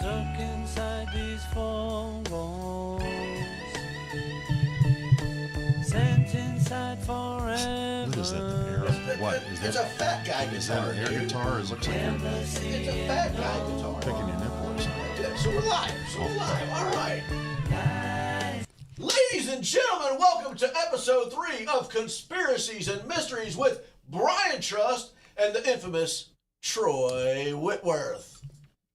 Stuck inside these four walls, sent inside forever. What is that? What is that? It's a fat guy guitar. Is that an air guitar? It looks like It's a fat guy guitar. picking your nipple or something. So we're live. All right. Ladies and gentlemen, welcome to episode 3 of Conspiracies and Mysteries with Brian Trust and the infamous Troy Whitworth.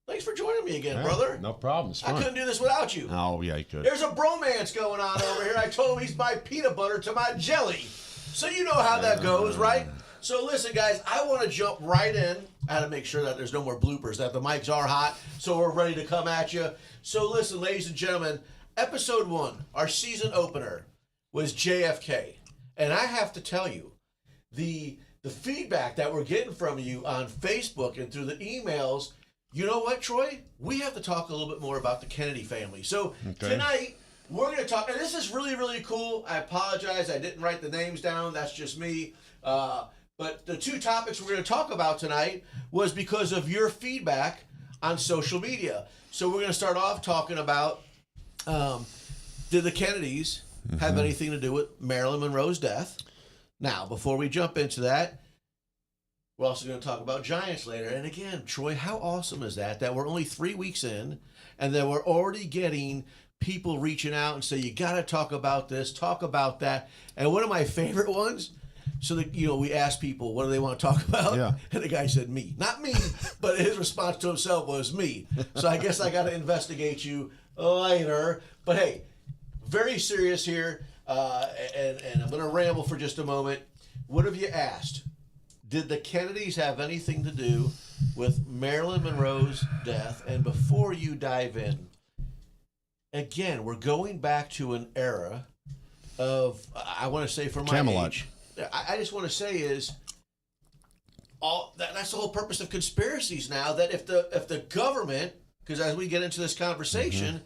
Thanks for joining me again, brother. No problem. It's fun. I couldn't do this without you. Oh, yeah, you could. There's a bromance going on over here. I told him he's my peanut butter to my jelly. So you know how that goes, right? So listen, guys, I want to jump right in. I had to make sure that there's no more bloopers, that the mics are hot, so we're ready to come at you. So listen, ladies and gentlemen, episode 1, our season opener, was JFK. And I have to tell you, the feedback that we're getting from you on Facebook and through the emails, you know what, Troy? We have to talk a little bit more about the Kennedy family. So tonight, we're going to talk, and this is really, really cool. I apologize. I didn't write the names down. That's just me. But the 2 topics we're going to talk about tonight was because of your feedback on social media. So we're going to start off talking about, did the Kennedys have anything to do with Marilyn Monroe's death? Now, before we jump into that, we're also going to talk about Giants later. And again, Troy, how awesome is that we're only 3 weeks in and that we're already getting people reaching out and say, you got to talk about this, talk about that. And one of my favorite ones, so that, you know, we asked people, what do they want to talk about? Yeah. And the guy said, me. Not me, but his response to himself was me. So I guess I got to investigate you later. But hey, very serious here. And I'm going to ramble for just a moment. What have you asked? Did the Kennedys have anything to do with Marilyn Monroe's death? And before you dive in, again, we're going back to an era of, I want to say for my Camelot. age, I just want to say is, that's the whole purpose of conspiracies now, that if the government, because as we get into this conversation,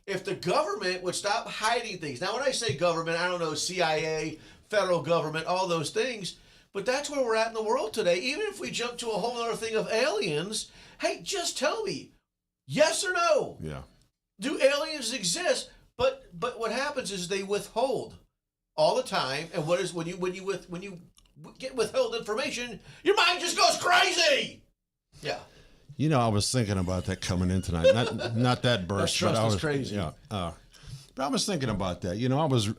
if the government would stop hiding things. Now, when I say government, I don't know, CIA, federal government, all those things, but that's where we're at in the world today. Even if we jump to a whole other thing of aliens, hey, just tell me, yes or no? Yeah. Do aliens exist? But what happens is they withhold all the time. And what is when you get withheld information, your mind just goes crazy. Yeah. You know, I was thinking about that coming in tonight. Not that burst, That but I was crazy. Yeah. But I was thinking about that. You know, I was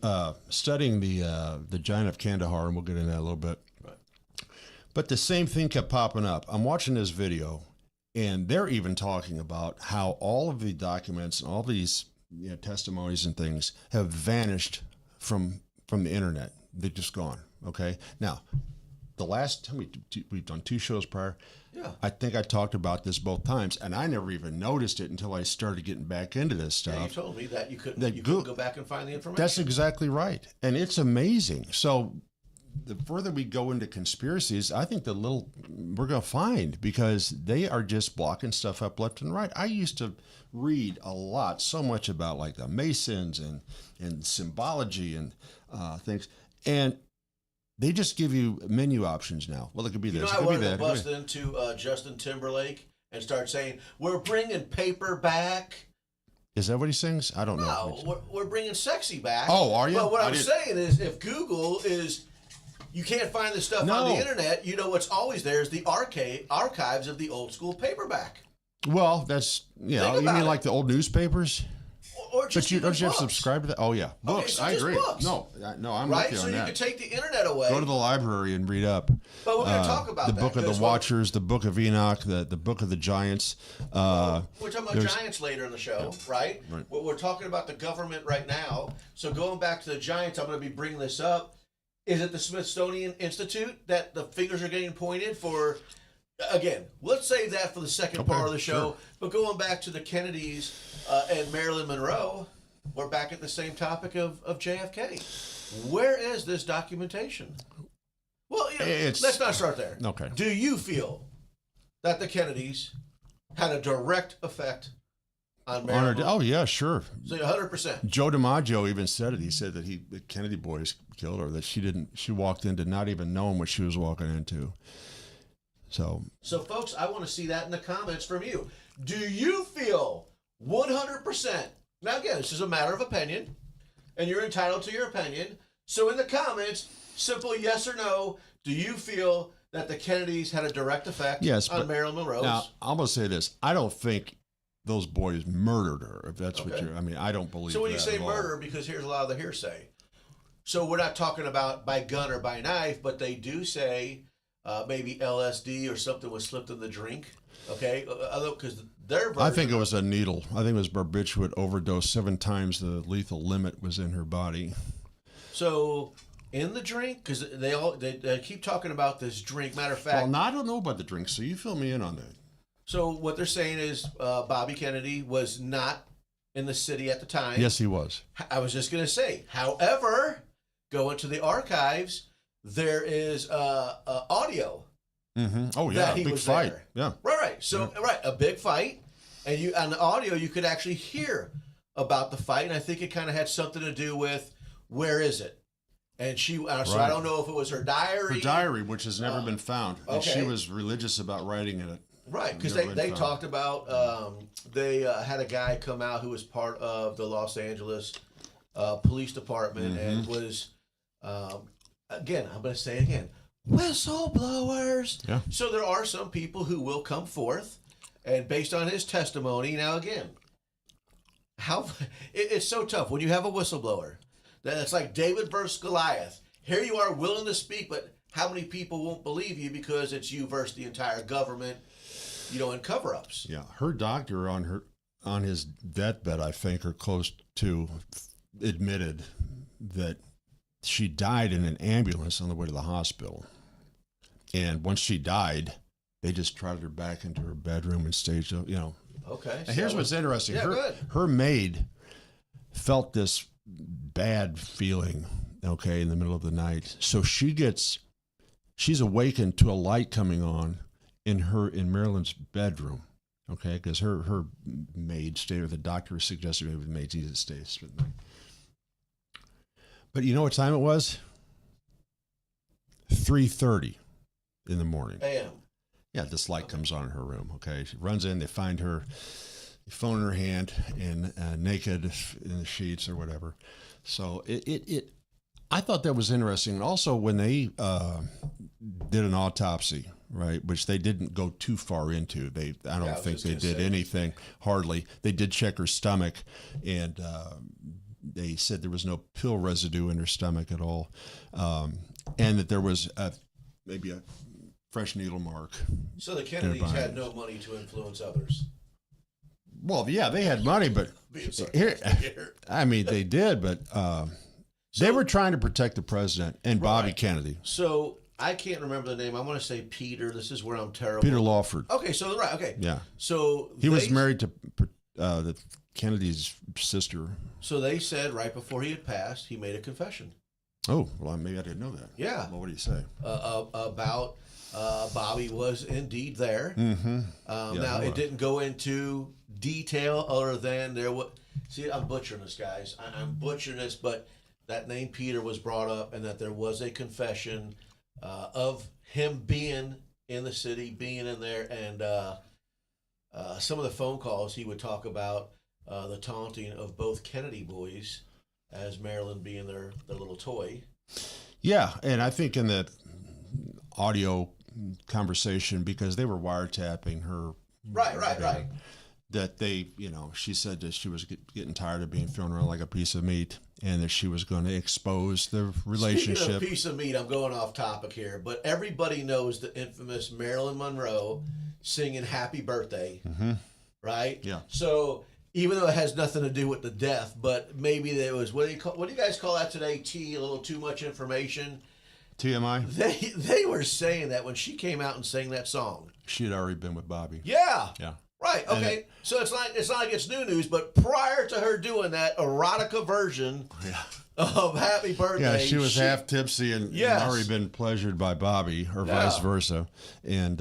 studying the Giant of Kandahar, and we'll get into that a little bit. But the same thing kept popping up. I'm watching this video, and they're even talking about how all of the documents and all these testimonies and things have vanished from the internet. They're just gone. Okay. Now, the last time we've done 2 shows prior. Yeah. I think I talked about this both times, and I never even noticed it until I started getting back into this stuff. Yeah, you told me that you couldn't go back and find the information. That's exactly right, and it's amazing. So the further we go into conspiracies, I think we're going to find, because they are just blocking stuff up left and right. I used to read a lot, so much about like the Masons and symbology and things, and they just give you menu options now. Well, it could be this, it I could be wanted to that. bust into Justin Timberlake and start saying, we're bringing paper back. Is that what he sings? I don't know. No, we're bringing sexy back. Oh, are you? But what I'm saying is, if Google is, you can't find the stuff on the internet, you know what's always there is the archives of the old school paperback. Well, that's, you mean like the old newspapers? Or just But don't you have to books. subscribe to that? Oh, yeah. Books. So I just agree. books. No, I'm right? with you So on you that. could take the internet away. Go to the library and read up. But we're going to talk about the that. Book of the Watchers, the Book of Enoch, the Book of the Giants. We're talking about Giants later in the show, right? We're talking about the government right now. So going back to the Giants, I'm going to be bringing this up. Is it the Smithsonian Institute that the fingers are getting pointed for? Again, let's save that for the second part of the show. Sure. But going back to the Kennedys and Marilyn Monroe, we're back at the same topic of JFK. Where is this documentation? Well, let's not start there. Okay. Do you feel that the Kennedys had a direct effect on Marilyn Monroe? Oh, yeah, sure. So 100%. Joe DiMaggio even said it. He said that the Kennedy boys killed her, that she walked into not even knowing what she was walking into. So, folks, I want to see that in the comments from you. Do you feel 100%? Now, again, this is a matter of opinion, and you're entitled to your opinion. So in the comments, simple yes or no, do you feel that the Kennedys had a direct effect on Marilyn Monroe? Now, I'm going to say this. I don't think those boys murdered her, if that's what you're... I mean, I don't believe that. So when you say murder, because here's a lot of the hearsay. So we're not talking about by gun or by knife, but they do say maybe LSD or something was slipped in the drink. Okay? Because their version... I think it was a needle. I think it was barbiturate overdose. 7 times the lethal limit was in her body. So... in the drink? Because they keep talking about this drink. Matter of fact... Well, no, I don't know about the drink, so you fill me in on that. So what they're saying is Bobby Kennedy was not in the city at the time. Yes, he was. I was just going to say. However, go into the archives, there is audio. Mm-hmm. Oh, yeah, a big fight. There. Yeah. Right. So, a big fight. And on the audio, you could actually hear about the fight. And I think it kind of had something to do with, where is it? And she, so I don't know if it was her diary. Her diary, which has never been found. And okay. she was religious about writing in it. Right, because they talked about, they had a guy come out who was part of the Los Angeles Police Department and was, again, I'm going to say it again, whistleblowers. Yeah. So there are some people who will come forth, and based on his testimony, now again, it's so tough when you have a whistleblower. Then it's like David versus Goliath. Here you are willing to speak, but how many people won't believe you because it's you versus the entire government, in cover-ups. Yeah, her doctor on his deathbed, I think, or close to, admitted that she died in an ambulance on the way to the hospital. And once she died, they just trotted her back into her bedroom and staged, Okay. And here's what's interesting. Yeah, her maid felt this bad feeling, okay, in the middle of the night. So she's awakened to a light coming on in Marilyn's bedroom, okay, because her maid stayed, or the doctor suggested maybe the maid needed to stay. But you know what time it was? 3:30 in the morning. A.M. Yeah, this light comes on in her room, okay. She runs in, they find her, phone in her hand, and naked in the sheets or whatever. So I thought that was interesting. And also when they did an autopsy, right, which they didn't go too far into. I don't think they did anything, hardly. They did check her stomach, and they said there was no pill residue in her stomach at all, and that there was maybe a fresh needle mark. So the Kennedys had no money to influence others. Well, yeah, they had money, but I mean, they did, but they were trying to protect the president and Bobby Kennedy. So I can't remember the name. I want to say Peter. This is where I'm terrible. Peter Lawford. Okay, so right, okay. Yeah. So he was married to the Kennedy's sister. So they said right before he had passed, he made a confession. Oh, well, maybe I didn't know that. Yeah. Well, what do you say? About Bobby was indeed there. Mm-hmm. Now, it didn't go into detail other than there was... See, I'm butchering this, guys. I'm butchering this, but that name Peter was brought up and that there was a confession of him being in the city, being in there, and some of the phone calls he would talk about the taunting of both Kennedy boys as Marilyn being their little toy. Yeah, and I think in the audio conversation, because they were wiretapping her. Right. That they, she said that she was getting tired of being thrown around like a piece of meat, and that she was going to expose the relationship. Speaking of piece of meat, I'm going off topic here, but everybody knows the infamous Marilyn Monroe singing "Happy Birthday," right? Yeah. So even though it has nothing to do with the death, but maybe there was what do you guys call that today? A little too much information. TMI. They were saying that when she came out and sang that song, she had already been with Bobby. Yeah. Yeah. Right. Okay. So it's not like it's new news, but prior to her doing that erotica version of "Happy Birthday," yeah, she was half tipsy and already been pleasured by Bobby, or vice versa, and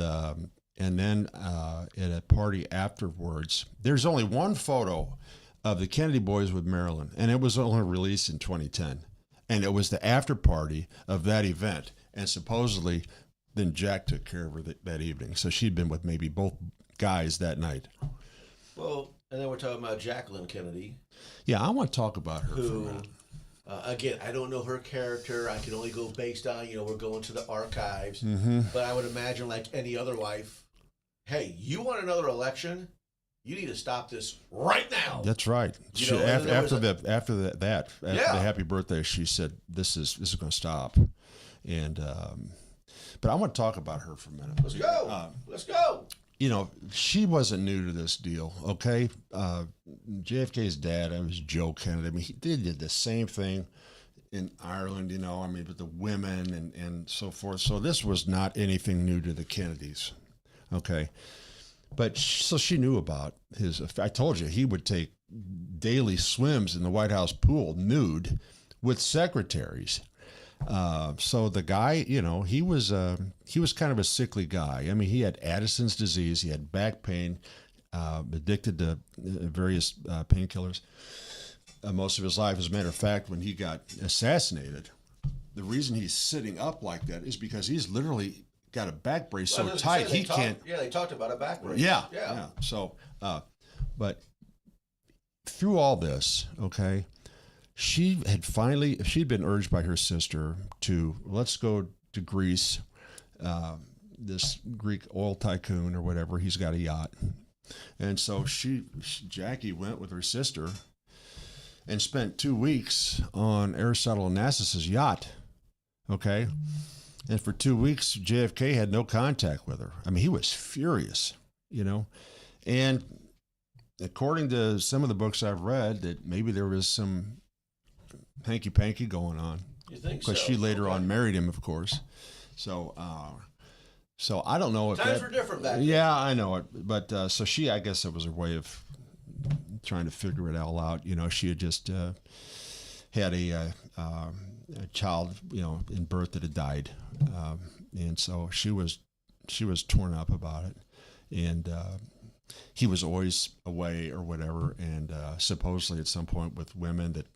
then at a party afterwards, there's only one photo of the Kennedy boys with Marilyn, and it was only released in 2010, and it was the after party of that event, and supposedly then Jack took care of her that evening. So she'd been with maybe both guys that night. Well, and then we're talking about Jacqueline Kennedy. Yeah, I want to talk about her for a Who, minute. again, I don't know her character. I can only go based on, we're going to the archives. Mm-hmm. But I would imagine, like any other wife, hey, you want another election? You need to stop this right now. That's right. You know, and then there was After the happy birthday, she said, "This is going to stop." And but I want to talk about her for a minute. Let's go. Let's go. She wasn't new to this deal. Okay, JFK's dad, it was Joe Kennedy. I mean, he did the same thing in Ireland. With the women and so forth. So this was not anything new to the Kennedys. Okay. But so she knew about his. I told you he would take daily swims in the White House pool nude with secretaries. So the guy, he was kind of a sickly guy. I mean, he had Addison's disease. He had back pain, addicted to various painkillers most of his life. As a matter of fact, when he got assassinated, the reason he's sitting up like that is because he's literally got a back brace so tight he can't. Yeah, they talked about a back brace. Yeah. So, but through all this, okay, she'd been urged by her sister to let's go to Greece. This Greek oil tycoon or whatever, he's got a yacht, and so Jackie went with her sister and spent 2 weeks on Aristotle Onassis's yacht. Okay. And for 2 weeks, JFK had no contact with her. I mean, he was furious, And according to some of the books I've read, that maybe there was some hanky-panky going on. You think so? Because she later on married him, of course. So I don't know if times were different back then. Yeah, I know it. But so I guess it was her way of trying to figure it all out. She had just had a child, in birth that had died, and so she was torn up about it, and he was always away or whatever, and supposedly at some point with women that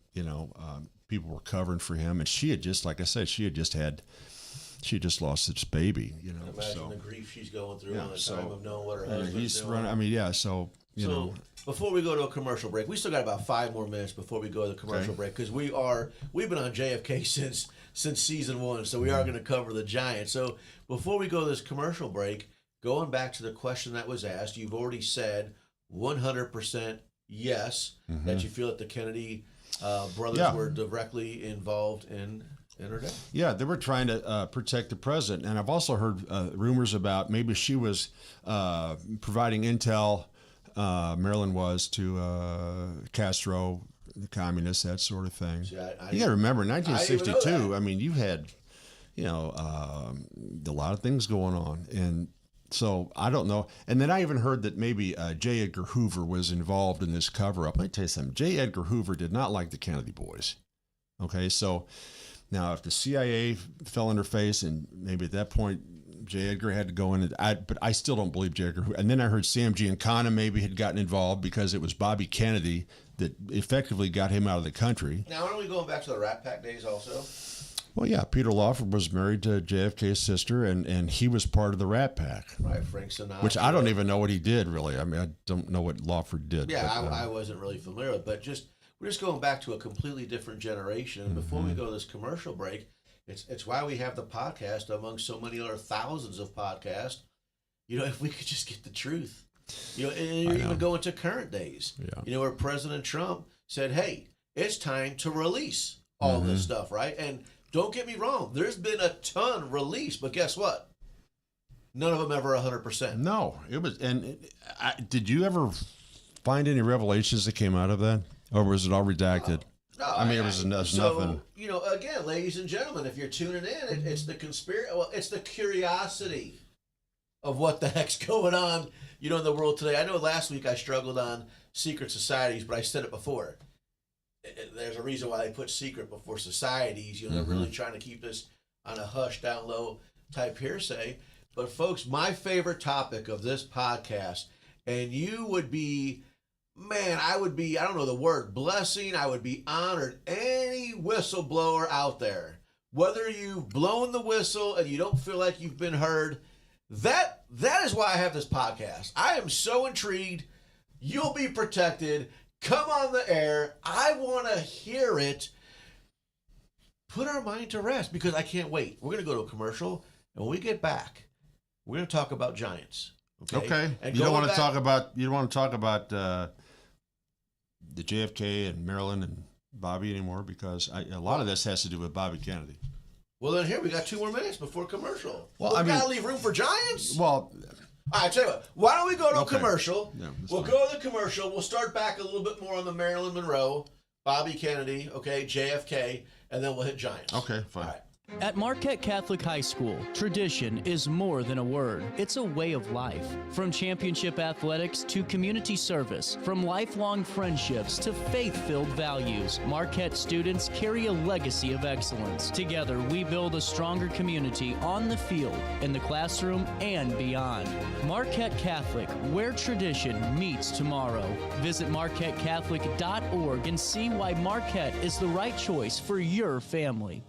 people were covering for him, and she had just, like I said, she had just lost this baby, Imagine the grief she's going through on the time of knowing what her husband's he's doing. running. I mean, yeah, so. Before we go to a commercial break, we still got about 5 more minutes before we go to the commercial break, because we've been on JFK since season 1, so we are going to cover the Giant. So before we go to this commercial break, going back to the question that was asked, you've already said 100% yes, that you feel that the Kennedy brothers were directly involved in her death. Yeah, they were trying to protect the president, and I've also heard rumors about maybe she was providing intel. Marilyn was to Castro, the communists, that sort of thing. See, you got to remember, in 1962. I I mean, you had, a lot of things going on, and so I don't know. And then I even heard that maybe J. Edgar Hoover was involved in this cover-up. Let me tell you something. J. Edgar Hoover did not like the Kennedy boys. Okay, so now if the CIA fell in her face, and maybe at that point J. Edgar had to go in, but I still don't believe J. Edgar Hoover. And then I heard Sam Giancana maybe had gotten involved because it was Bobby Kennedy that effectively got him out of the country. Now, aren't we going back to the Rat Pack days also? Well, yeah, Peter Lawford was married to JFK's sister, and he was part of the Rat Pack. Right, Frank Sinatra. Which I don't even know what he did, really. I mean, I don't know what Lawford did. Yeah, but, I wasn't really familiar with, but we're just going back to a completely different generation. And before we go to this commercial break, it's why we have the podcast among so many other thousands of podcasts. If we could just get the truth. And you're even going to current days. Yeah. Where President Trump said, hey, it's time to release all this stuff, right? And don't get me wrong, there's been a ton released, but guess what? None of them ever 100%. No, it was. And did you ever find any revelations that came out of that? Or was it all redacted? No, I mean, it was nothing. Again, ladies and gentlemen, if you're tuning in, it's the it's the curiosity of what the heck's going on, in the world today. I know last week I struggled on secret societies, but I said it before. There's a reason why they put secret before societies. They're really trying to keep this on a hush, down low type hearsay. But folks, my favorite topic of this podcast, and you would be, man, I would be, I don't know the word, blessing. I would be honored. Any whistleblower out there whether you've blown the whistle and you don't feel like you've been heard, that is why I have this podcast. I am so intrigued. You'll be protected. Come on the air. I want to hear it. Put our mind to rest because I can't wait. We're going to go to a commercial, and when we get back, we're going to talk about Giants. Okay. And You don't want to talk about the JFK and Maryland and Bobby anymore because a lot of this has to do with Bobby Kennedy. Well, then here we got 2 more minutes before commercial. Well, we gotta leave room for Giants. Well, all right, tell you what. Why don't we go to a commercial? Yeah, we'll go to the commercial. We'll start back a little bit more on the Marilyn Monroe, Bobby Kennedy, okay, JFK, and then we'll hit Giants. Okay, fine. All right. At Marquette Catholic High School, tradition is more than a word. It's a way of life. From championship athletics to community service, from lifelong friendships to faith-filled values, Marquette students carry a legacy of excellence. Together, we build a stronger community on the field, in the classroom, and beyond. Marquette Catholic, where tradition meets tomorrow. Visit marquettecatholic.org and see why Marquette is the right choice for your family.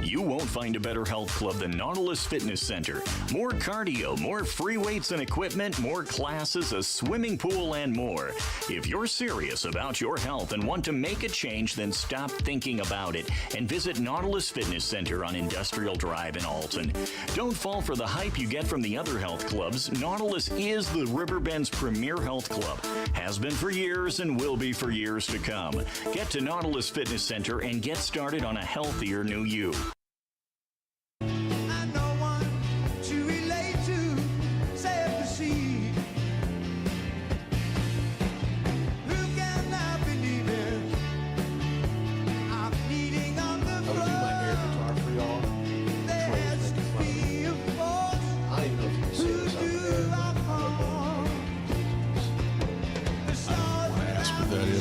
You won't find a better health club than Nautilus Fitness Center. More cardio, more free weights and equipment, more classes, a swimming pool, and more. If you're serious about your health and want to make a change, then stop thinking about it and visit Nautilus Fitness Center on Industrial Drive in Alton. Don't fall for the hype you get from the other health clubs. Nautilus is the RiverBend's premier health club. Has been for years and will be for years to come. Get to Nautilus Fitness Center and get started on a healthier new you.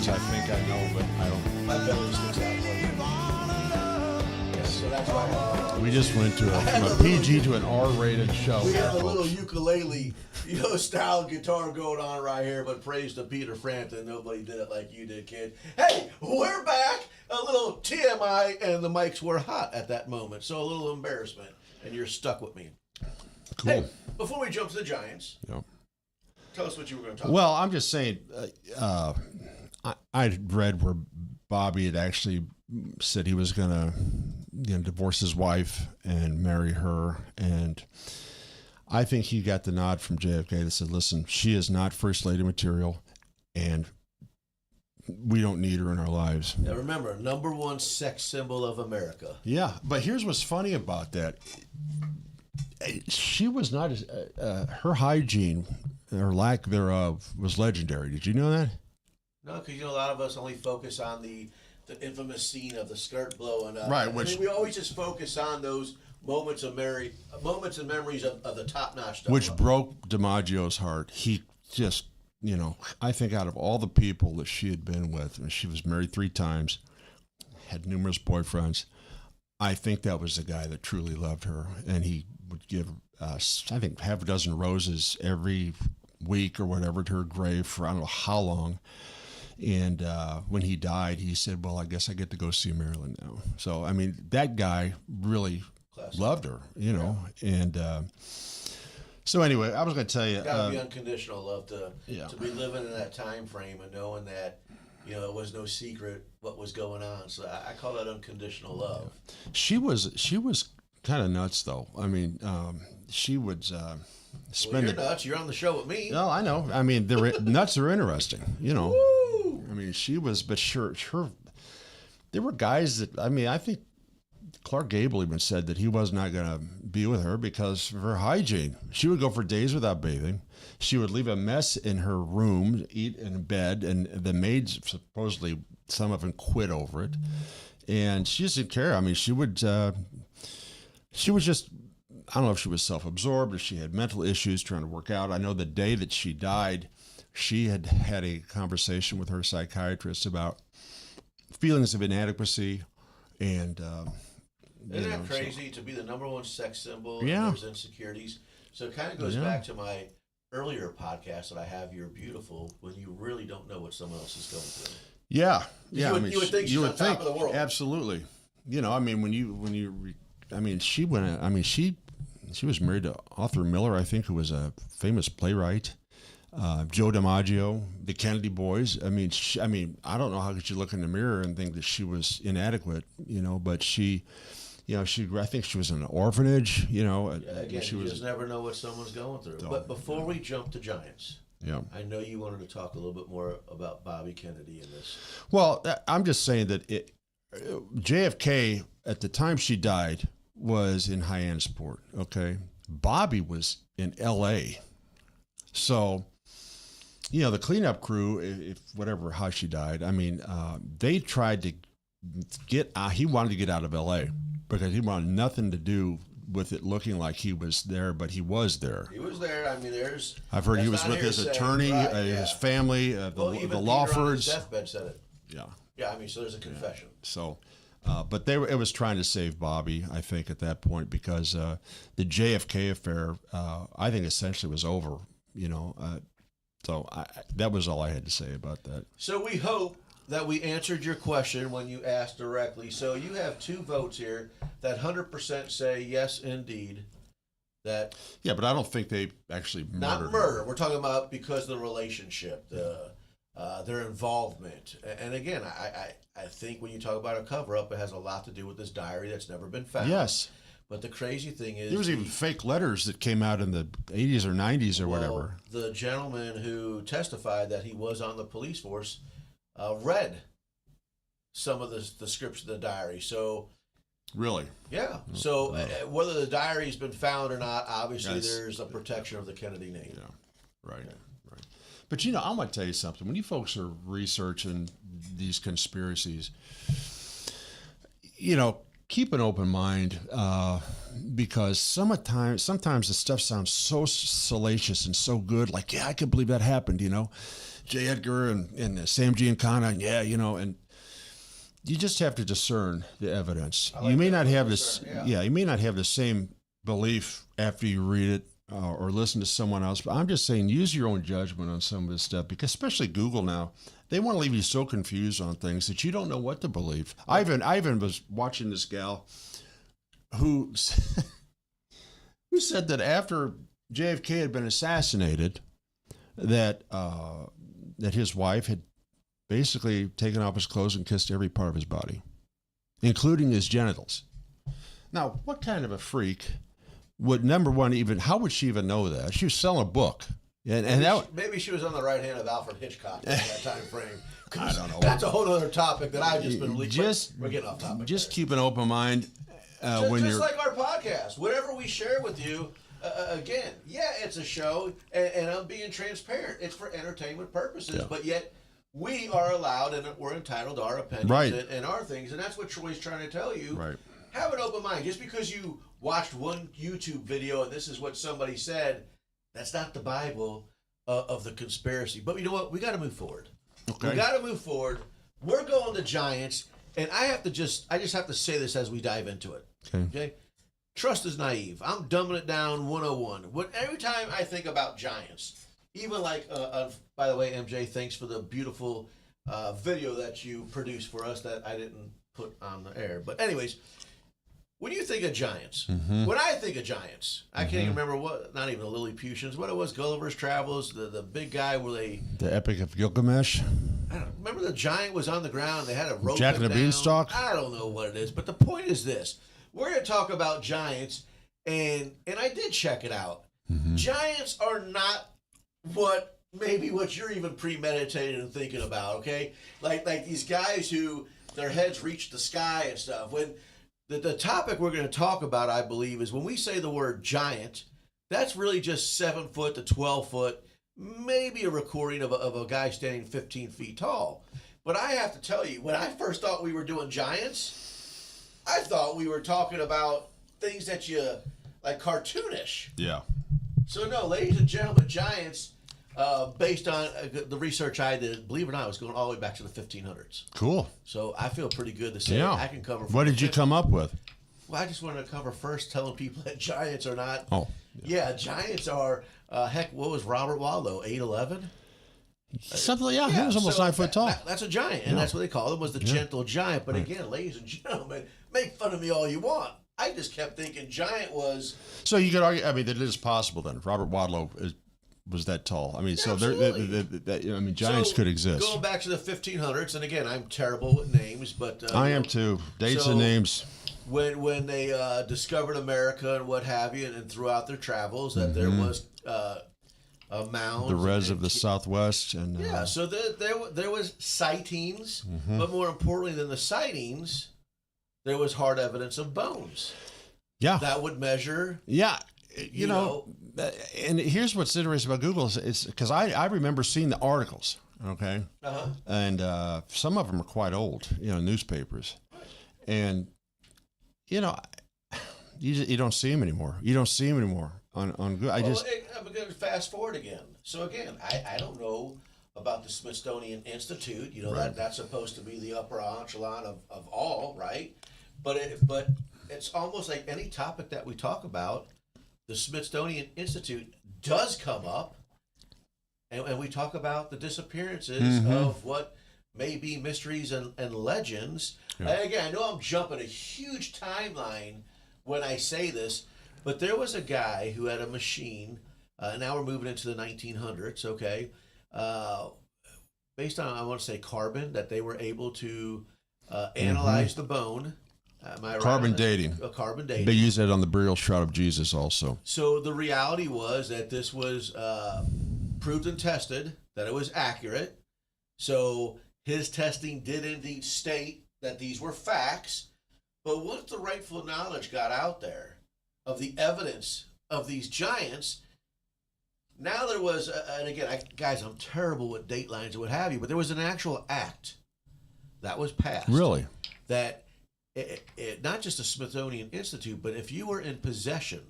I think I know, but I don't. My belly sticks out. Yes, so that's why We just went to from a PG to an R-rated show. we here, have a folks. little ukulele, style guitar going on right here, but praise to Peter Frampton. Nobody did it like you did, kid. Hey, we're back. A little TMI, and the mics were hot at that moment, so a little embarrassment, and you're stuck with me. Cool. Hey, before we jump to the Giants, Yep. tell us what you were going to talk about. Well, I'm just saying, I read where Bobby had actually said he was going to divorce his wife and marry her. And I think he got the nod from JFK that said, listen, she is not first lady material, and we don't need her in our lives. Now remember, #1 sex symbol of America. Yeah, but here's what's funny about that. She was not, her hygiene, or lack thereof, was legendary. Did you know that? No, because a lot of us only focus on the infamous scene of the skirt blowing up. Right, I mean, we always just focus on those moments and memories of the top-notch stuff. Which broke DiMaggio's heart. He just, I think out of all the people that she had been with, and she was married 3 times, had numerous boyfriends, I think that was the guy that truly loved her. And he would give, I think, half a dozen roses every week or whatever to her grave for I don't know how long. And when he died, he said, well, I guess I get to go see Marilyn now. So, I mean, that guy really loved her, And so anyway, I was going to tell you. Got to be unconditional love to be living in that time frame and knowing that, it was no secret what was going on. So I call that unconditional love. She was kind of nuts, though. I mean, she would spend. Well, you're nuts. You're on the show with me. No, I know. I mean, nuts are interesting, Woo! I mean, she was, but sure, there were guys that, I mean, I think Clark Gable even said that he was not going to be with her because of her hygiene. She would go for days without bathing. She would leave a mess in her room, eat in bed, and the maids, supposedly, some of them quit over it. and she just didn't care. I mean, she was just, I don't know if she was self-absorbed or she had mental issues trying to work out. I know the day that she died, she had had a conversation with her psychiatrist about feelings of inadequacy and isn't that crazy to be the #1 sex symbol and Yeah. there's insecurities? So it kind of goes back to my earlier podcast that I have, You're Beautiful, when you really don't know what someone else is going through. Yeah. You would think she's on top of the world. Absolutely. You know, I mean, she was married to Arthur Miller, I think, who was a famous playwright. Joe DiMaggio, the Kennedy boys. I mean, I don't know how could you look in the mirror and think that she was inadequate, you know, but I think she was in an orphanage, you know. Again, you just never know what someone's going through. But before we jump to Giants, I know you wanted to talk a little bit more about Bobby Kennedy in this. Well, I'm just saying that JFK, at the time she died, was in Hyannisport, okay? Bobby was in L.A. So, you know, the cleanup crew, how she died, I mean, they tried to he wanted to get out of L.A. because he wanted nothing to do with it looking like he was there, but he was there. He was there. I mean, I've heard he was with his attorney, his family, the Lawfords. His deathbed said it. Yeah. Yeah, I mean, so there's a confession. Yeah. So, but it was trying to save Bobby, I think, at that point, because the JFK affair, I think, essentially was over. You know, so that was all I had to say about that. So we hope that we answered your question when you asked directly. So you have 2 votes here that 100% say yes, indeed. That but I don't think they actually murdered. Not murder. We're talking about because of the relationship, their involvement. And again, I think when you talk about a cover-up, it has a lot to do with this diary that's never been found. Yes. But the crazy thing is, there was even fake letters that came out in the 80s or 90s or whatever. The gentleman who testified that he was on the police force read some of the scripts of the diary. So, really, yeah. So whether the diary's been found or not, obviously there's a protection of the Kennedy name. Yeah, right. But you know, I'm going to tell you something. When you folks are researching these conspiracies, you know, keep an open mind because sometimes the stuff sounds so salacious and so good. Like, yeah, I can believe that happened. You know, J. Edgar and Sam Giancana. Yeah, you know, and you just have to discern the evidence. You may not have you may not have the same belief after you read it or listen to someone else. But I'm just saying, use your own judgment on some of this stuff, because especially Google now, they want to leave you so confused on things that you don't know what to believe. Ivan was watching this gal who said that after JFK had been assassinated, that his wife had basically taken off his clothes and kissed every part of his body, including his genitals. Now, what kind of a freak would, number one, how would she even know that? She was selling a book. Maybe she was on the right hand of Alfred Hitchcock in that time frame. I don't know. That's a whole other topic that I've just been leaking. We're getting off topic. Just keep an open mind just like our podcast. Whatever we share with you, again, it's a show, and I'm being transparent. It's for entertainment purposes, but yet we are allowed and we're entitled to our opinions and our things, and that's what Troy's trying to tell you. Right. Have an open mind. Just because you watched one YouTube video and this is what somebody said, that's not the Bible of the conspiracy. But you know what? We got to move forward. Okay. We got to move forward. We're going to Giants, and I just have to say this as we dive into it. Okay? Trust is naive. I'm dumbing it down 101. Every time I think about Giants, even like, by the way, MJ, thanks for the beautiful video that you produced for us that I didn't put on the air. But anyways, when you think of Giants, when I think of Giants, I can't even remember not even the Lilliputians, what it was, Gulliver's Travels, the big guy where the Epic of Gilgamesh. I don't remember. The giant was on the ground. They had a rope. Jack and the Beanstalk. I don't know what it is, but the point is this: we're going to talk about Giants, and I did check it out. Giants are not what you're even premeditating and thinking about. Okay, like these guys who their heads reach the sky and stuff. When the topic we're going to talk about, I believe, is when we say the word giant, that's really just 7 foot to 12 foot, maybe a recording of a guy standing 15 feet tall. But I have to tell you, when I first thought we were doing giants, I thought we were talking about things that you like cartoonish. Yeah. So no, ladies and gentlemen, giants. Based on the research I did, believe it or not, I was going all the way back to the 1500s. Cool. So I feel pretty good to say Yeah. I can cover. What did you come up with? Well, I just wanted to cover first, telling people that giants are not. Oh. Yeah, giants are. Heck, what was Robert Waldo? 8'11"? Something. Yeah, he was almost so 9 foot tall. that's a giant, and that's what they call him, was the gentle giant. But again, ladies and gentlemen, make fun of me all you want. I just kept thinking giant was. So you could argue. I mean, that is possible. Then Robert Wadlow was that tall. I mean, so giants So, could exist. Going back to the 1500s, and again, I'm terrible with names, but I am too. Dates and names. When they discovered America and what have you, and throughout their travels, that there was mounds. The res of the Southwest, and yeah, so there was sightings, but more importantly than the sightings, there was hard evidence of bones. Yeah, that would measure. Yeah, you know, and here's what's interesting about Google is because I remember seeing the articles, okay, and some of them are quite old, newspapers, and you don't see them anymore. You don't see them anymore on Google. I'm going to fast forward again. So again, I don't know about the Smithsonian Institute. That's supposed to be the upper echelon of all, right? But it's almost like any topic that we talk about, the Smithsonian Institute does come up, and we talk about the disappearances of what may be mysteries and legends. Yeah. And again, I know I'm jumping a huge timeline when I say this, but there was a guy who had a machine, and now we're moving into the 1900s, okay, based on, I want to say, carbon, that they were able to analyze the bone. Am I right? Carbon dating. Carbon dating. They use that on the burial shroud of Jesus also. So the reality was that this was proved and tested, that it was accurate. So his testing did indeed state that these were facts. But once the rightful knowledge got out there of the evidence of these giants, now there was, and again, guys, I'm terrible with date lines and what have you, but there was an actual act that was passed. Really? That not just the Smithsonian Institute, but if you were in possession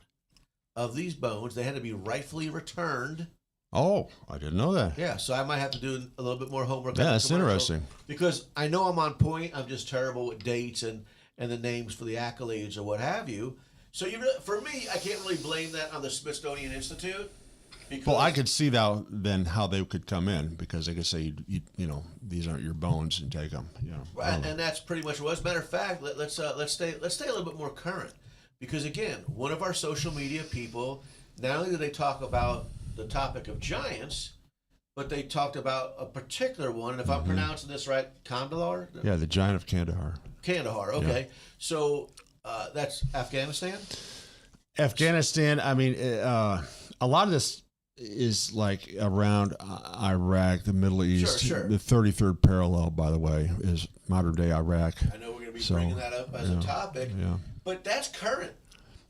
of these bones, they had to be rightfully returned. Oh, I didn't know that. Yeah, so I might have to do a little bit more homework. Yeah, that's interesting. Because I know I'm on point. I'm just terrible with dates and the names for the accolades or what have you. So for me, I can't really blame that on the Smithsonian Institute. Well, I could see how they could come in, because they could say, these aren't your bones, and take them. Right, and that's pretty much what it was. Matter of fact, let's stay a little bit more current, because again, one of our social media people, not only did they talk about the topic of giants, but they talked about a particular one, and if I'm pronouncing this right, Kandahar? Yeah, the giant of Kandahar. Kandahar, okay. Yeah. So that's Afghanistan? Afghanistan, I mean, a lot of this is like around Iraq, the Middle East. Sure. The 33rd parallel, by the way, is modern day Iraq. I know we're going to be bringing that up as a topic, but that's current.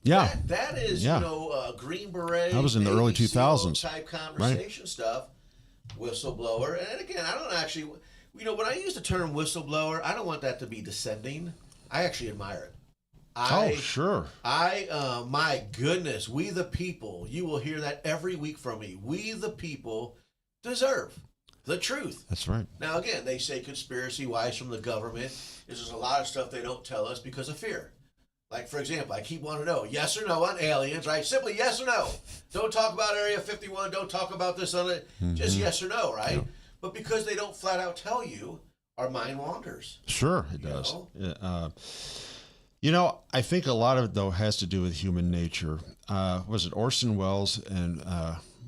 Yeah, that is Green Beret. That was in the early 2000s type conversation stuff. Whistleblower, and again, I don't actually, when I use the term whistleblower, I don't want that to be descending. I actually admire it. Sure. My goodness, we the people, you will hear that every week from me. We the people deserve the truth. That's right. Now, again, they say conspiracy-wise from the government is there's a lot of stuff they don't tell us because of fear. Like, for example, I keep wanting to know, yes or no on aliens, right? Simply yes or no. Don't talk about Area 51. Don't talk about this on it. Just yes or no, right? Yeah. But because they don't flat out tell you, our mind wanders. Sure, it does. I think a lot of it, though, has to do with human nature. Was it Orson Welles and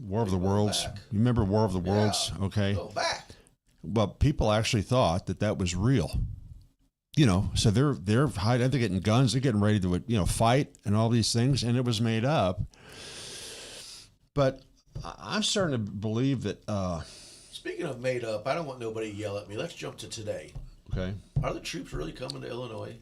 War of the Worlds? Back. You remember War of the Worlds? Okay. Go back. Well, people actually thought that was real. So they're hiding, they're getting guns, they're getting ready to fight and all these things, and it was made up. But I'm starting to believe that. Speaking of made up, I don't want nobody to yell at me. Let's jump to today. Okay. Are the troops really coming to Illinois?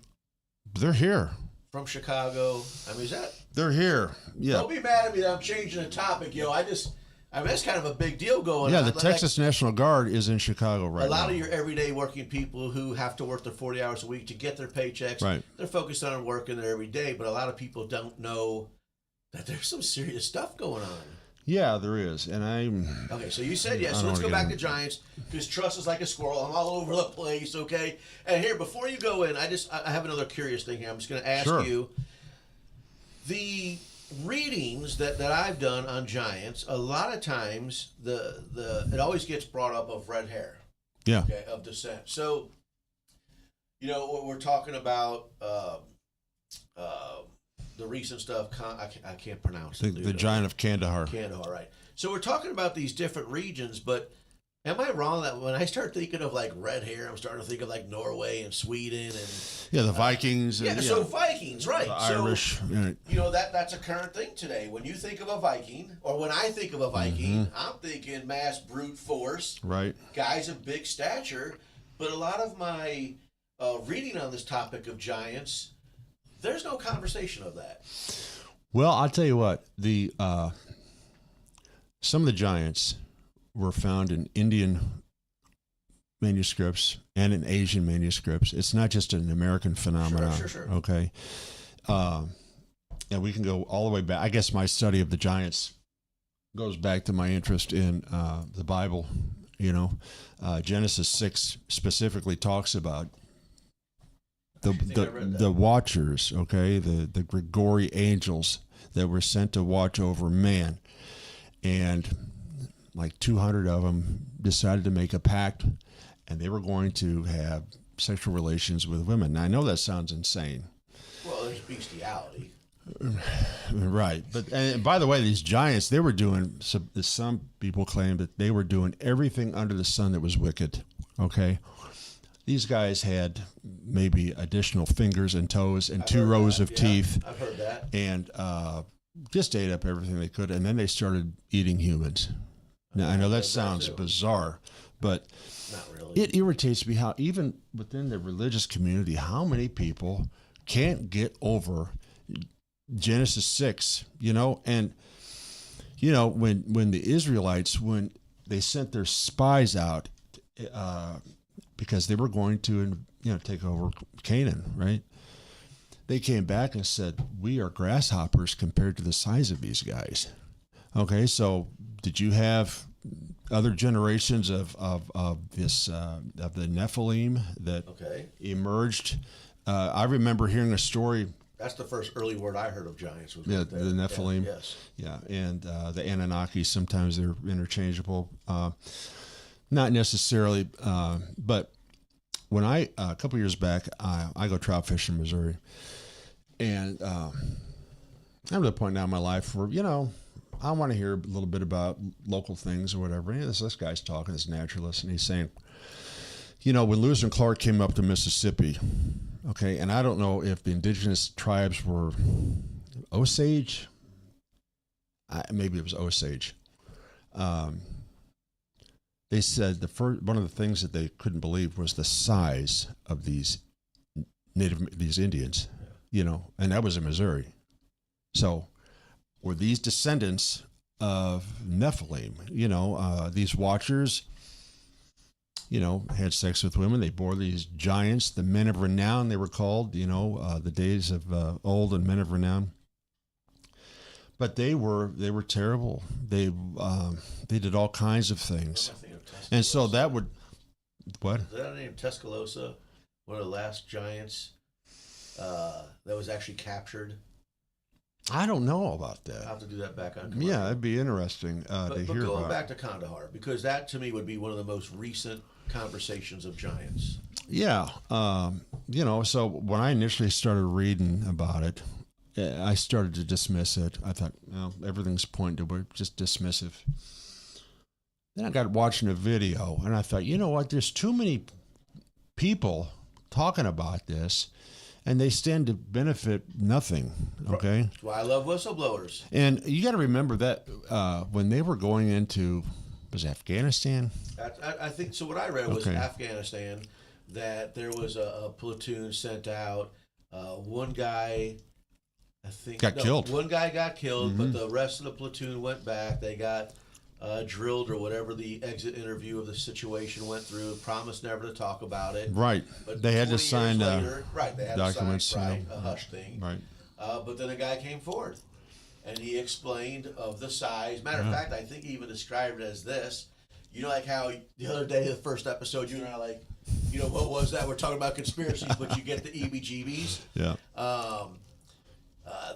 They're here. From Chicago? I mean, is that? They're here. Yeah. Don't be mad at me that I'm changing the topic, I I mean, that's kind of a big deal going Yeah, on. the Like, Texas National Guard is in Chicago right now. a lot of your everyday working people who have to work their 40 hours a week to get their paychecks, Right. they're focused on working there every day, but a lot of people don't know that there's some serious stuff going on. Yeah, there is. And Okay, so you said yes. I So don't let's go wanna back get to Giants, because trust is like a squirrel. I'm all over the place, okay? And here, before you go in, I have another curious thing here. I'm just going to ask Sure. you. The readings that I've done on Giants, a lot of times it always gets brought up of red hair, yeah. okay, of descent. So, we're talking about the recent stuff. I can't pronounce it. The Giant of Kandahar. Kandahar, right? So we're talking about these different regions, but am I wrong that when I start thinking of like red hair, I'm starting to think of like Norway and Sweden and Yeah, the Vikings. yeah, and, so Vikings, right? the So, Irish. Right. that's a current thing today. When you think of a Viking, or when I think of a Viking, I'm thinking mass brute force, Right. guys of big stature. But a lot of my reading on this topic of giants, there's no conversation of that. Well, I'll tell you what. Some of the giants were found in Indian manuscripts and in Asian manuscripts. It's not just an American phenomenon. Sure. Okay. And we can go all the way back. I guess my study of the giants goes back to my interest in the Bible. Genesis 6 specifically talks about the watchers, okay, the Gregory angels that were sent to watch over man. And like 200 of them decided to make a pact, and they were going to have sexual relations with women. Now, I know that sounds insane. Well, there's bestiality. Right. And by the way, these giants, they were doing, some people claim that they were doing everything under the sun that was wicked. Okay. These guys had maybe additional fingers and toes and two rows of teeth. I've heard that. And just ate up everything they could. And then they started eating humans. Now, I know that sounds bizarre, but not really. It irritates me how even within the religious community, how many people can't get over Genesis 6, and when the Israelites, when they sent their spies out because they were going to take over Canaan, right? They came back and said, we are grasshoppers compared to the size of these guys. Okay, so did you have other generations of this of the Nephilim that emerged? I remember hearing a story. That's the first early word I heard of giants. Was The Nephilim. Yeah, yes. Yeah, and the Anunnaki. Sometimes they're interchangeable. Not necessarily, but when a couple years back, I go trout fishing in Missouri, and I'm at a point now in my life where I want to hear a little bit about local things or whatever. And this guy's talking, this naturalist, and he's saying, when Lewis and Clark came up to Mississippi, okay, and I don't know if the indigenous tribes were Osage. Maybe it was Osage. They said one of the things that they couldn't believe was the size of these Indians, and that was in Missouri. So, were these descendants of Nephilim? These watchers, had sex with women. They bore these giants, the men of renown, they were called, the days of old and men of renown. But they were terrible. They did all kinds of things. And so that would, what? Is that named Tuscaloosa, one of the last giants that was actually captured? I don't know about that. I'll have to do that back on commercial. Yeah, that'd be interesting to hear But going about. back to Kandahar, because that to me would be one of the most recent conversations of giants. Yeah. So when I initially started reading about it, I started to dismiss it. I thought, everything's pointing to just dismissive. Then I got watching a video, and I thought, you know what? There's too many people talking about this, and they stand to benefit nothing. Okay, That's why I love whistleblowers. and you got to remember that when they were going into, was it Afghanistan? I think so. What I read was Afghanistan, that there was a platoon sent out. One guy, I think, Got killed. One guy got killed, but the rest of the platoon went back. They got drilled or whatever the exit interview of the situation went through, promised never to talk about it. Right. But They had to 20 years sign later, right, they had documents, to sign, you know. a hush thing. Right. But then a guy came forward, and he explained of the size. Matter of fact, I think he even described it as this. You know, like how the other day, the first episode, you and I like, you know, what was that? We're talking about conspiracies, but you get the EBGBs. Yeah.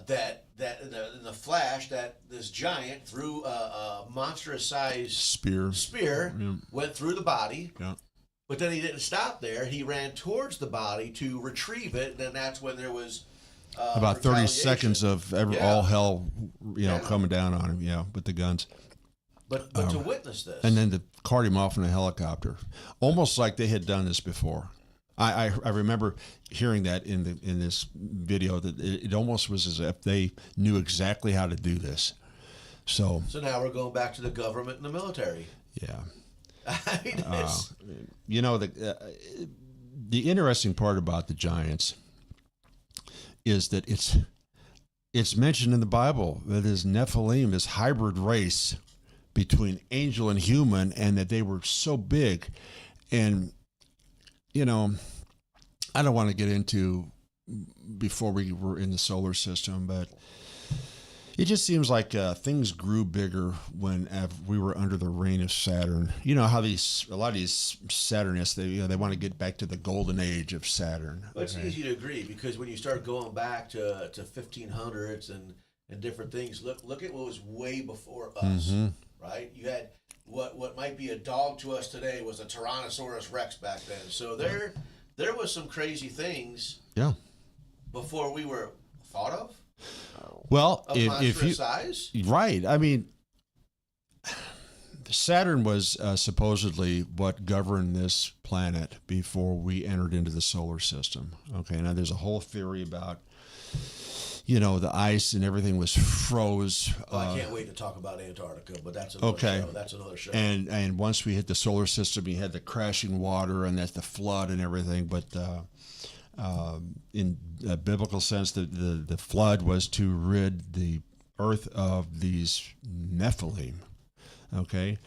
That in the flash, that this giant threw a monstrous size Spear. went through the body. Yeah. But then he didn't stop there. He ran towards the body to retrieve it. And then that's when there was About 30 seconds of all hell, coming down on him. Yeah, with the guns. But to witness this, and then to cart him off in a helicopter, almost like they had done this before. I remember hearing that in this video that it almost was as if they knew exactly how to do this. So now we're going back to the government and the military. Yeah. I mean, the interesting part about the giants is that it's mentioned in the Bible that is Nephilim, this hybrid race between angel and human, and that they were so big. And I don't want to get into before we were in the solar system, but it just seems like things grew bigger when we were under the reign of Saturn. You know how a lot of these Saturnists, they want to get back to the golden age of Saturn. Well, it's easy to agree, because when you start going back to 1500s and different things, look at what was way before us, right? You had what might be a dog to us today was a Tyrannosaurus Rex back then. So there was some crazy things before we were thought of. Well, if you size, right? I mean, Saturn was supposedly what governed this planet before we entered into the solar system. Okay, now there's a whole theory about the ice and everything was froze. Well, I can't wait to talk about Antarctica, but that's another show. That's another show. And once we hit the solar system, you had the crashing water and that's the flood and everything. But in a biblical sense, the flood was to rid the earth of these Nephilim. Okay,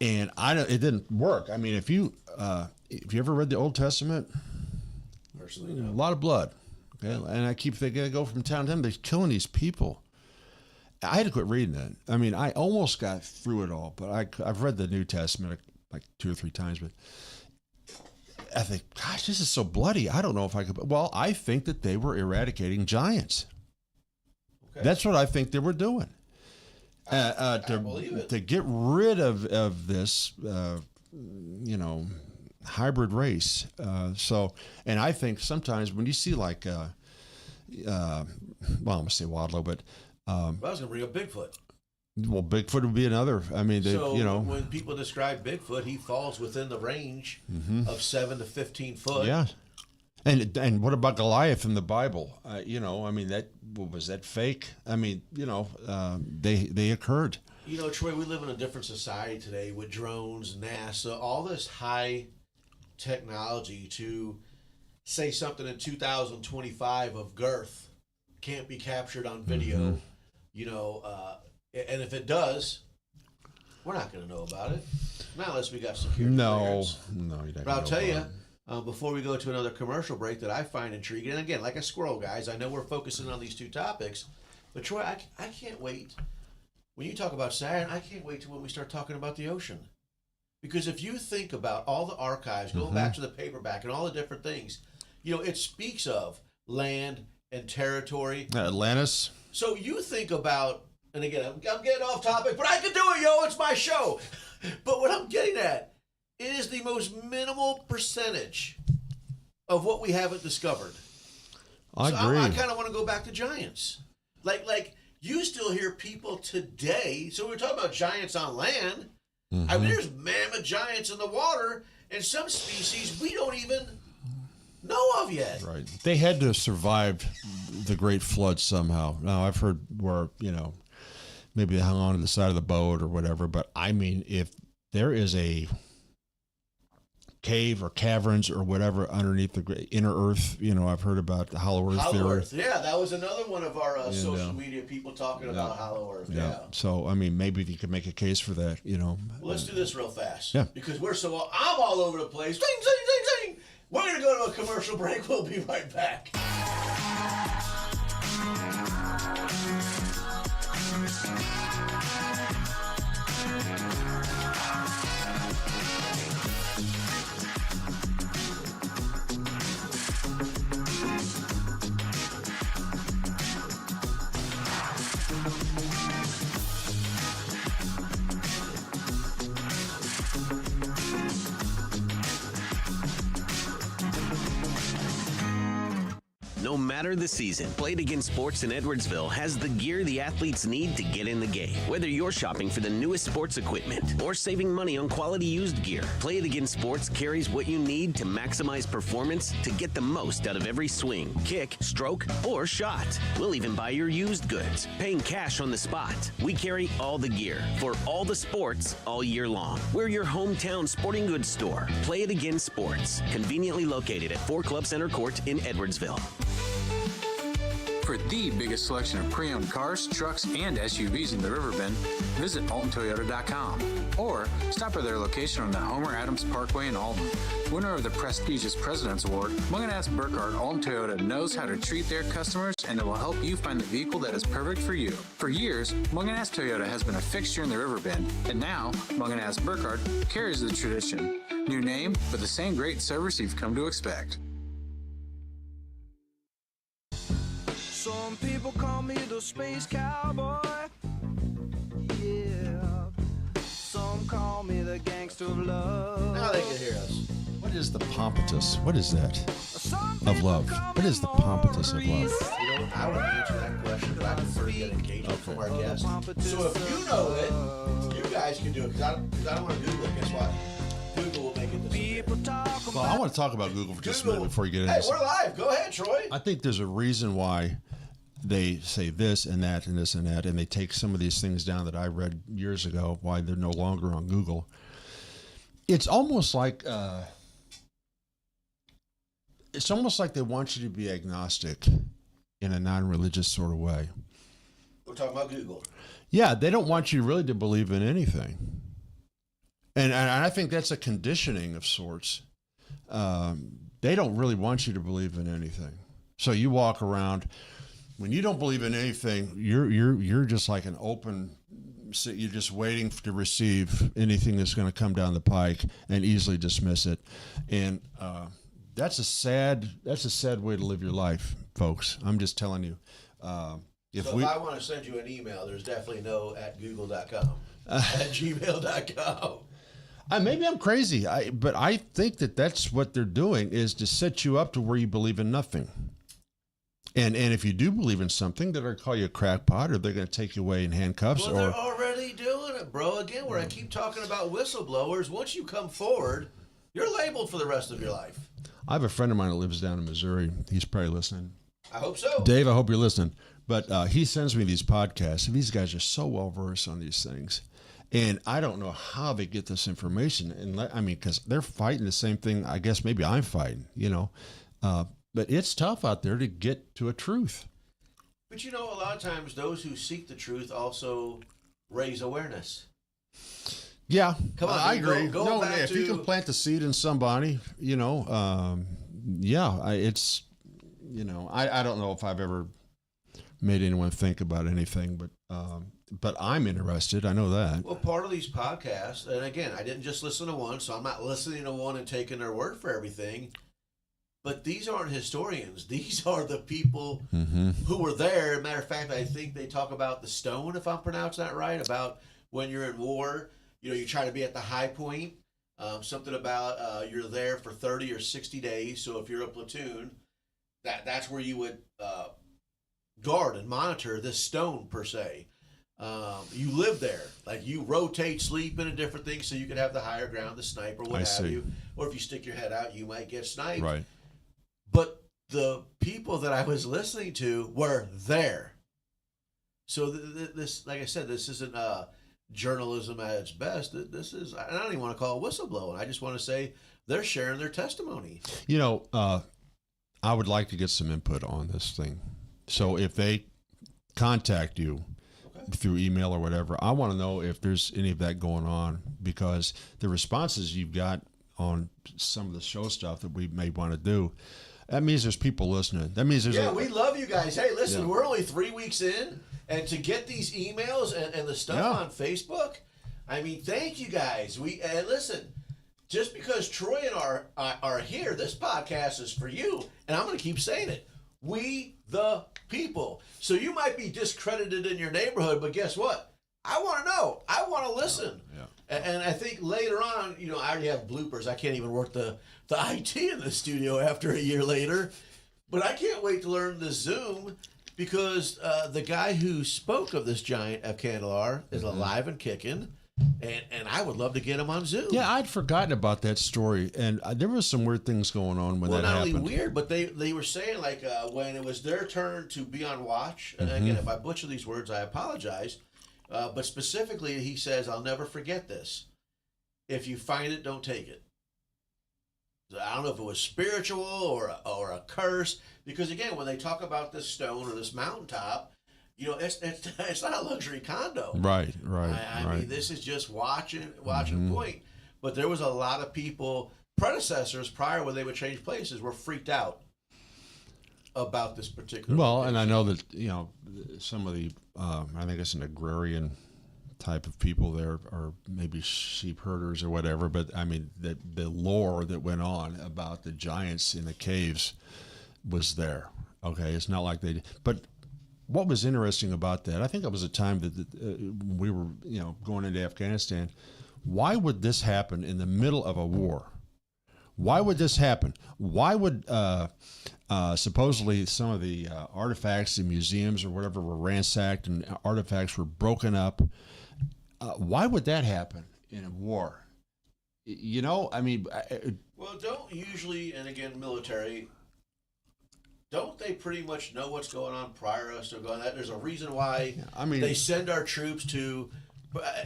and it didn't work. I mean, if you ever read the Old Testament, personally, no. A lot of blood. Okay, and I keep thinking, I go from town to town, they're killing these people. I had to quit reading that. I mean, I almost got through it all, but I've read the New Testament like 2 or 3 times, but I think, gosh, this is so bloody. I don't know if I could. Well, I think that they were eradicating giants. Okay. That's what I think they were doing. I believe it. To get rid of this, hybrid race. And I think sometimes when you see like, I'm going to say Wadlow, but I was going to bring up Bigfoot. Well, Bigfoot would be another. I mean, when people describe Bigfoot, he falls within the range of 7 to 15 foot. Yeah. And what about Goliath in the Bible? I mean, was that fake? I mean, they occurred. Troy, we live in a different society today with drones, NASA, all this high technology. To say something in 2025 of girth can't be captured on video, and if it does, we're not going to know about it. Not unless we got security clearance. No, you don't. But I'll tell you, before we go to another commercial break that I find intriguing, and again, like a squirrel, guys, I know we're focusing on these 2 topics, but Troy, I can't wait. When you talk about Saturn, I can't wait till when we start talking about the ocean. Because if you think about all the archives, going back to the paperback and all the different things, it speaks of land and territory. Atlantis. So you think about, and again, I'm getting off topic, but I can do it, it's my show. But what I'm getting at, it is the most minimal percentage of what we haven't discovered. I agree. I kind of want to go back to giants. Like you still hear people today. So we're talking about giants on land. I mean, there's mammoth giants in the water, and some species we don't even know of yet. Right. They had to have survived the Great Flood somehow. Now, I've heard where, maybe they hung on to the side of the boat or whatever. But, I mean, if there is a cave or caverns or whatever underneath the inner earth. You know, I've heard about the hollow earth theory. Earth. Yeah, that was another one of our social media people talking about hollow earth. Yeah. So, I mean, maybe if you could make a case for that, you know. Well, let's do this real fast. Yeah. Because I'm all over the place. Zing, zing, zing, zing. We're going to go to a commercial break. We'll be right back. No matter the season, Play It Again Sports in Edwardsville has the gear the athletes need to get in the game. Whether you're shopping for the newest sports equipment or saving money on quality used gear, Play It Again Sports carries what you need to maximize performance to get the most out of every swing, kick, stroke, or shot. We'll even buy your used goods, paying cash on the spot. We carry all the gear for all the sports all year long. We're your hometown sporting goods store. Play It Again Sports, conveniently located at 4 Club Center Court in Edwardsville. For the biggest selection of pre-owned cars, trucks, and SUVs in the Riverbend, visit untold.com or stop by their location on the Homer Adams Parkway in Alton. Winner of the prestigious President's Award, Munganast Burkhardt Alton Toyota knows how to treat their customers, and it will help you find the vehicle that is perfect for you. For years, Munganast Toyota has been a fixture in the Riverbend, and now Munganast Burkhardt carries the tradition. New name, but the same great service you've come to expect. Some people call me the space cowboy. Yeah. Some call me the gangster of love. Now they can hear us. What is the pompatus? What is that? Of love. What is the pompatus of love? You know, I want to answer that question, but I prefer to get engagement from our guests. So if you know it, you guys can do it, because I don't want to Google it. Guess what? Google will make it disappear. Well, I want to talk about Google for just a minute before you get into this. Hey, we're live. Go ahead, Troy. I think there's a reason why they say this and that and this and that, and they take some of these things down that I read years ago, why they're no longer on Google. It's almost like they want you to be agnostic in a non-religious sort of way. We're talking about Google. Yeah, they don't want you really to believe in anything. And I think that's a conditioning of sorts. They don't really want you to believe in anything. So you walk around, when you don't believe in anything, you're just like an open. You're just waiting to receive anything that's going to come down the pike and easily dismiss it. And that's a sad way to live your life, folks. I'm just telling you. If I want to send you an email, there's definitely no at google.com, at gmail.com. Maybe I'm crazy, but I think that's what they're doing, is to set you up to where you believe in nothing. And if you do believe in something, they're going to call you a crackpot, or they're going to take you away in handcuffs. Well, they're already doing it, bro. Again, where I keep talking about whistleblowers, once you come forward, you're labeled for the rest of your life. I have a friend of mine that lives down in Missouri. He's probably listening. I hope so. Dave, I hope you're listening. But he sends me these podcasts, and these guys are so well-versed on these things. And I don't know how they get this information. And I mean, because they're fighting the same thing I guess maybe I'm fighting, you know. But it's tough out there to get to a truth. But, you know, a lot of times those who seek the truth also raise awareness. Yeah, come on, I agree. Go back if you can plant the seed in somebody, you know, it's, you know, I don't know if I've ever made anyone think about anything, but I'm interested. I know that. Well, part of these podcasts, and again, I didn't just listen to one, so I'm not listening to one and taking their word for everything. But these aren't historians. These are the people who were there. Matter of fact, I think they talk about the stone, if I'm pronouncing that right, about when you're in war, you know, you try to be at the high point. Something about you're there for 30 or 60 days. So if you're a platoon, that's where you would guard and monitor this stone, per se. You live there. Like, you rotate, sleep in a different thing so you can have the higher ground, the sniper, what have you. Or if you stick your head out, you might get sniped. Right. But the people that I was listening to were there. So this, like I said, this isn't journalism at its best. This is, and I don't even want to call it whistleblowing. I just want to say they're sharing their testimony. You know, I would like to get some input on this thing. So if they contact you through email or whatever, I want to know if there's any of that going on, because the responses you've got on some of the show stuff that we may want to do, that means there's people listening. That means there's we love you guys. Hey, listen, Yeah. we're only 3 weeks in, and to get these emails and the stuff on Facebook, I mean, thank you guys. And listen, just because Troy and are here, this podcast is for you, and I'm going to keep saying it. We the people. So you might be discredited in your neighborhood, but guess what? I want to know. I want to listen. And I think later on, you know, I already have bloopers. I can't even work the IT in the studio after a year later. But I can't wait to learn the Zoom, because the guy who spoke of this giant of Candelar is alive and kicking. And I would love to get him on Zoom. Yeah, I'd forgotten about that story, and there was some weird things going on when that happened. Not only weird, but they were saying, like, when it was their turn to be on watch, and again, if I butcher these words, I apologize, but specifically, he says, I'll never forget this. If you find it, don't take it. I don't know if it was spiritual or a curse, because again, when they talk about this stone or this mountaintop, you know, it's not a luxury condo. Right. I mean, this is just watching point. But there was a lot of people, predecessors prior, when they would change places, were freaked out about this particular location. And I know that, you know, some of the, I think it's an agrarian type of people there, or maybe sheep herders or whatever, but I mean, the lore that went on about the giants in the caves was there. Okay, it's not like they, but what was interesting about that, I think it was a time that we were, you know, going into Afghanistan. Why would this happen in the middle of a war? Why would this happen? Why would supposedly some of the artifacts in museums or whatever were ransacked and artifacts were broken up? Why would that happen in a war? You know, I mean... Well, don't usually, and again, military... Don't they pretty much know what's going on prior to us to going that? There's a reason why they send our troops to...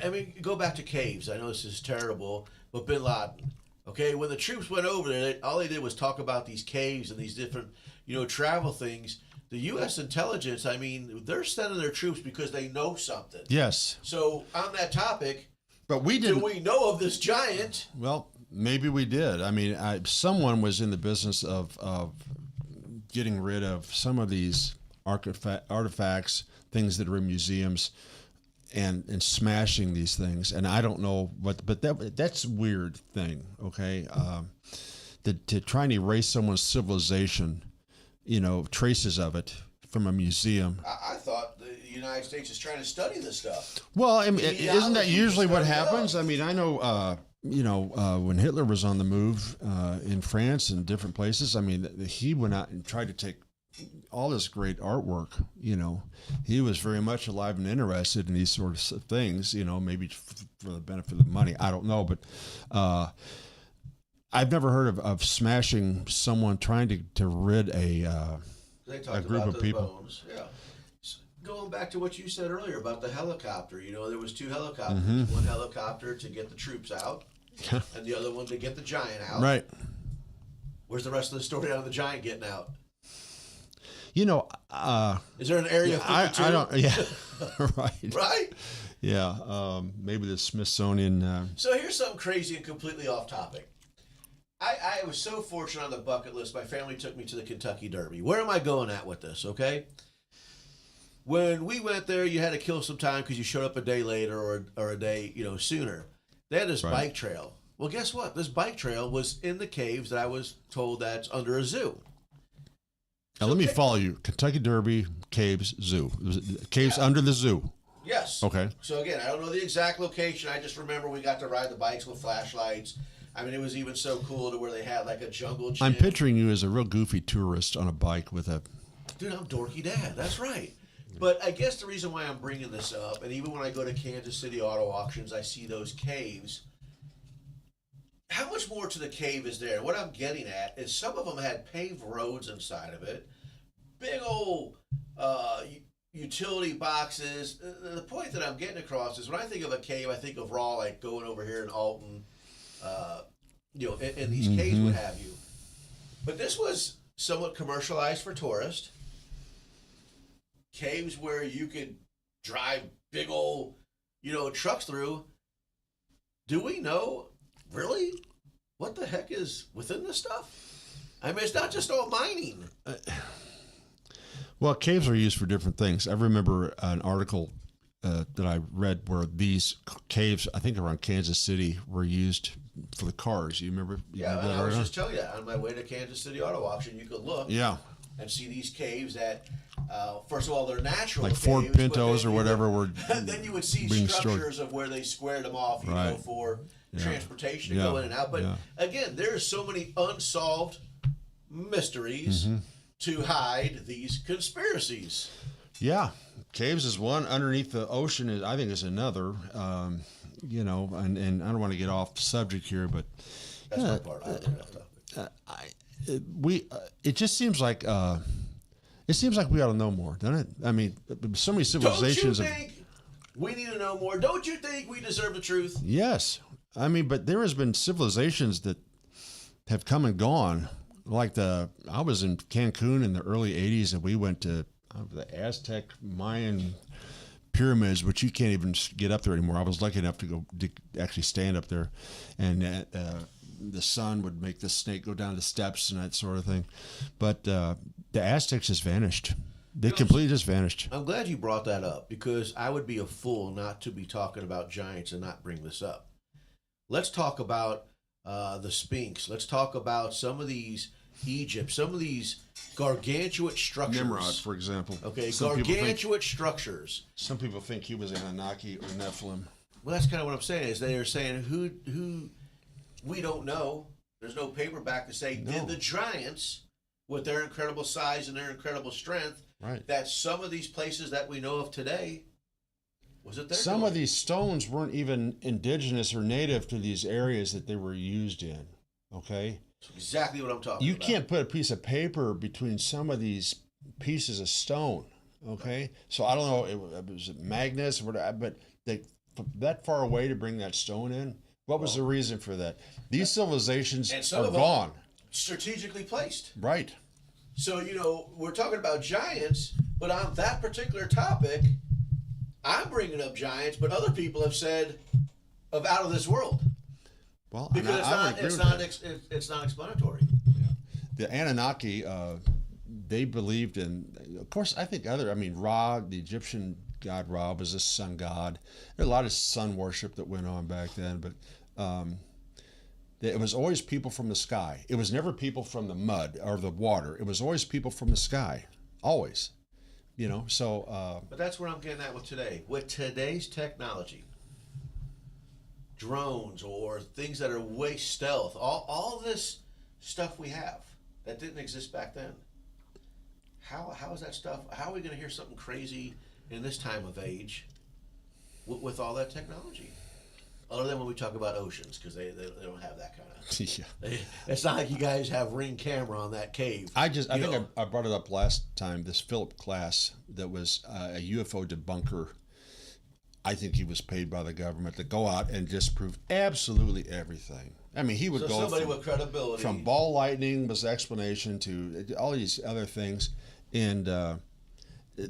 I mean, go back to caves. I know this is terrible, but Bin Laden. Okay, when the troops went over there, all they did was talk about these caves and these different, you know, travel things. The U.S. intelligence, I mean, they're sending their troops because they know something. Yes. So on that topic, but we didn't. Do we know of this giant? Well, maybe we did. I mean, someone was in the business of getting rid of some of these artifacts, things that are in museums, and smashing these things. And I don't know what, but that's a weird thing. Okay, to try and erase someone's civilization, you know, traces of it from a museum. I thought the United States is trying to study this stuff. Well, I mean, isn't that usually what happens? I mean, I know, you know, when Hitler was on the move in France and different places, I mean, he went out and tried to take all this great artwork. You know, he was very much alive and interested in these sorts of things, you know, maybe for the benefit of the money. I don't know, but I've never heard of smashing someone trying to rid a group of people. Bones. Yeah. Going back to what you said earlier about the helicopter, you know, there was 2 helicopters. One helicopter to get the troops out, and the other one to get the giant out. Right. Where's the rest of the story on the giant getting out? You know, is there an area? I don't. Yeah. Right. Right. Yeah. Maybe the Smithsonian. So here's something crazy and completely off topic. I was so fortunate on the bucket list. My family took me to the Kentucky Derby. Where am I going at with this? Okay. When we went there, you had to kill some time because you showed up a day later or a day, you know, sooner. They had this bike trail. Well, guess what? This bike trail was in the caves that I was told that's under a zoo. Now, let me follow you. Kentucky Derby, caves, zoo. Caves under the zoo. Yes. Okay. So, again, I don't know the exact location. I just remember we got to ride the bikes with flashlights. I mean, it was even so cool to where they had like a jungle gym. I'm picturing you as a real goofy tourist on a bike with a... Dude, I'm dorky dad. That's right. But I guess the reason why I'm bringing this up, and even when I go to Kansas City auto auctions, I see those caves. How much more to the cave is there? What I'm getting at is some of them had paved roads inside of it, big old utility boxes. The point that I'm getting across is when I think of a cave, I think of raw, like going over here in Alton, in these caves, what have you. But this was somewhat commercialized for tourists. Caves where you could drive big old, trucks through. Do we know, really, what the heck is within this stuff? I mean, it's not just all mining. Well, caves are used for different things. I remember an article that I read where these caves, I think around Kansas City, were used for the cars. You remember? I was just telling you that on my way to Kansas City Auto Auction, you could look and see these caves that, first of all, they're natural like caves, Ford Pintos or whatever were then you would see structures of where they squared them off, for transportation to go in and out. But again, there's so many unsolved mysteries to hide these conspiracies. Yeah, caves is one. Underneath the ocean I think is another. And I don't want to get off subject here, but that's my part. It just seems like we ought to know more, doesn't it? I mean, so many civilizations. Don't you think we need to know more? Don't you think we deserve the truth? Yes, I mean, but there has been civilizations that have come and gone. Like I was in Cancun in the early '80s, and we went to the Aztec Mayan pyramids, which you can't even get up there anymore. I was lucky enough to actually stand up there, and the sun would make the snake go down the steps and that sort of thing. But the Aztecs just vanished. They completely just vanished. I'm glad you brought that up, because I would be a fool not to be talking about giants and not bring this up. Let's talk about the Sphinx. Let's talk about some of these Egypt, some of these gargantuan structures. Nimrod, for example. Okay, gargantuan structures. Some people think he was Anunnaki or Nephilim. Well, that's kind of what I'm saying, is they are saying who we don't know. There's no paperback to say, did the giants, with their incredible size and their incredible strength, that some of these places that we know of today, was it there? Some of these stones weren't even indigenous or native to these areas that they were used in, okay? That's exactly what I'm talking about. You can't put a piece of paper between some of these pieces of stone, okay? So I don't know, was it magnets or whatever, but that far away to bring that stone in, what was the reason for that? These civilizations are gone. Strategically placed. Right. So, we're talking about giants, but on that particular topic, I'm bringing up giants, but other people have said of out of this world. Well, because it's not explanatory. Yeah. The Anunnaki, they believed in, of course, Ra, the Egyptian god Ra, was a sun god. There was a lot of sun worship that went on back then, but it was always people from the sky. It was never people from the mud or the water. It was always people from the sky, always. But that's where I'm getting at with today. With today's technology, drones or things that are way stealth, all this stuff we have that didn't exist back then. How is that stuff? How are we going to hear something crazy in this time of age with all that technology? Other than when we talk about oceans, because they don't have that kind of. It's not like you guys have Ring camera on that cave. I think I brought it up last time. This Philip Klass that was a UFO debunker. I think he was paid by the government to go out and disprove absolutely everything. I mean, he would go somebody with credibility from ball lightning was explanation to all these other things, and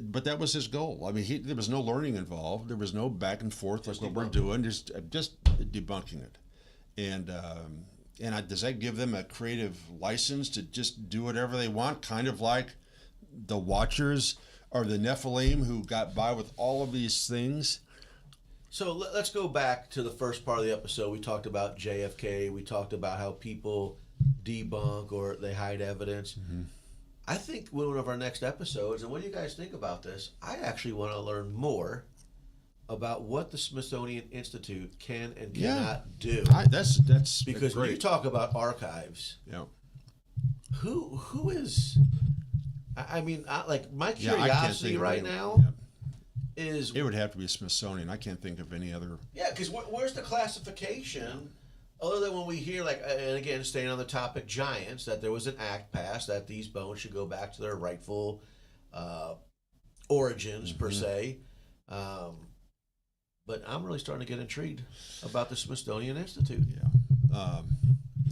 but that was his goal. I mean, there was no learning involved. There was no back and forth like what we're doing. Just debunking it, and does that give them a creative license to just do whatever they want? Kind of like the Watchers or the Nephilim, who got by with all of these things. So let's go back to the first part of the episode. We talked about JFK. We talked about how people debunk or they hide evidence. Mm-hmm. I think one of our next episodes, and what do you guys think about this? I actually want to learn more about what the Smithsonian Institute can and cannot do. That's because great. when you talk about archives, who is? I mean, my curiosity right now is it would have to be Smithsonian. I can't think of any other. Yeah, because where's the classification? Other than when we hear, and again, staying on the topic, giants, that there was an act passed that these bones should go back to their rightful origins, per se. But I'm really starting to get intrigued about the Smithsonian Institute. Yeah.